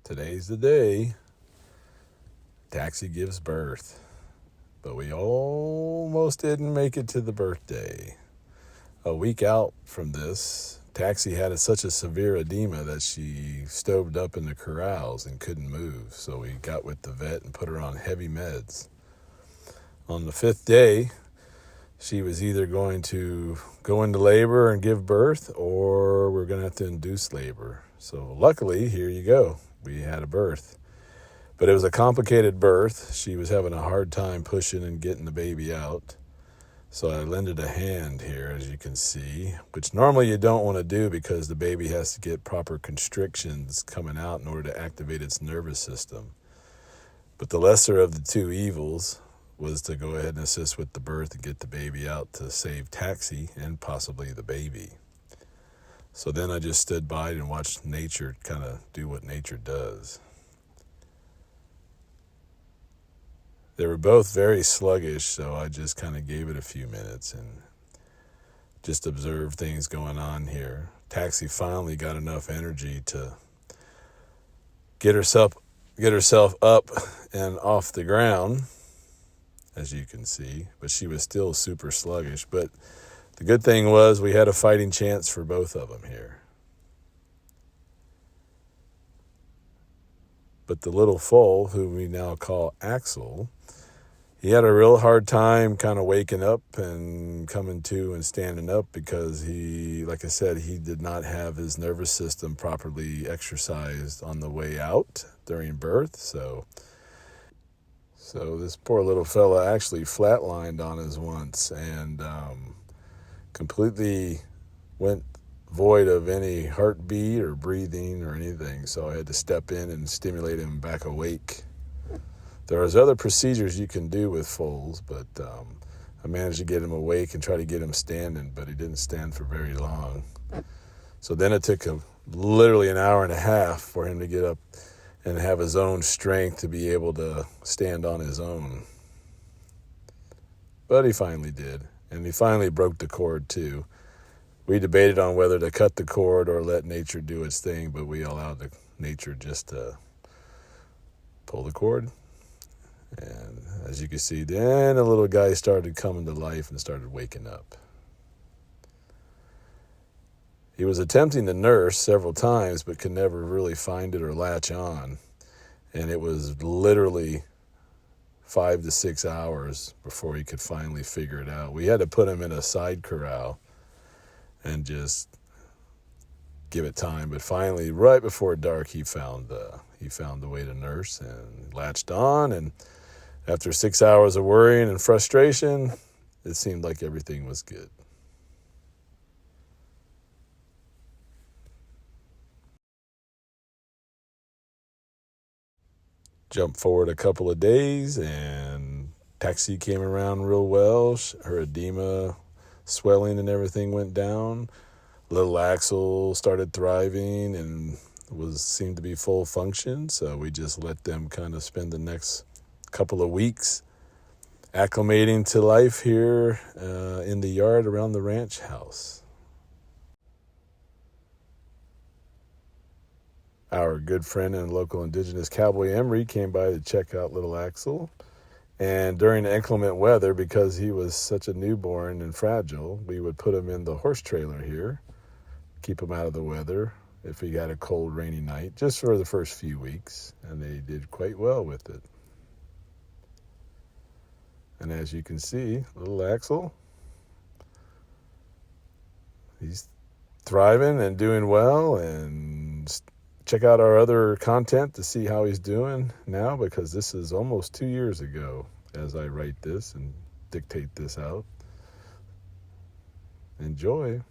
Today's the day Taxi gives birth. But we almost didn't make it to the birthday. A week out from this, Taxi had such a severe edema that she stoved up in the corrals and couldn't move. So we got with the vet and put her on heavy meds. On the 5th day, she was either going to go into labor and give birth, or we're going to have to induce labor. So luckily, here you go. We had a birth. But it was a complicated birth. She was having a hard time pushing and getting the baby out. So I lended a hand here, as you can see, which normally you don't want to do because the baby has to get proper constrictions coming out in order to activate its nervous system. But the lesser of the two evils was to go ahead and assist with the birth and get the baby out to save Taxi and possibly the baby. So then I just stood by and watched nature kind of do what nature does. They were both very sluggish, so I just kind of gave it a few minutes and just observed things going on here. Taxi finally got enough energy to get herself up and off the ground, as you can see, but she was still super sluggish. But the good thing was we had a fighting chance for both of them here. But the little foal, who we now call Axel, he had a real hard time kind of waking up and coming to and standing up because he, like I said, he did not have his nervous system properly exercised on the way out during birth. So this poor little fella actually flatlined on us once and completely went void of any heartbeat or breathing or anything. So I had to step in and stimulate him back awake. There's other procedures you can do with foals, but I managed to get him awake and try to get him standing, but he didn't stand for very long. So then it took literally an hour and a half for him to get up and have his own strength to be able to stand on his own. But he finally did, and he finally broke the cord too. We debated on whether to cut the cord or let nature do its thing, but we allowed nature just to pull the cord. And as you can see, then the little guy started coming to life and started waking up. He was attempting to nurse several times, but could never really find it or latch on. And it was literally 5 to 6 hours before he could finally figure it out. We had to put him in a side corral and just give it time. But finally, right before dark, he found the way to nurse and latched on. And after 6 hours of worrying and frustration, it seemed like everything was good. Jump forward a couple of days, and Taxi came around real well. Her edema, swelling and everything went down. Little Axel started thriving and seemed to be full function, so we just let them kind of spend the next couple of weeks acclimating to life here in the yard around the ranch house. Our good friend and local Indigenous cowboy Emery came by to check out little Axel. And during the inclement weather, because he was such a newborn and fragile, we would put him in the horse trailer here, keep him out of the weather if he had a cold, rainy night, just for the first few weeks. And they did quite well with it. And as you can see, little Axel, he's thriving and doing well. And check out our other content to see how he's doing now, because this is almost 2 years ago as I write this and dictate this out. Enjoy.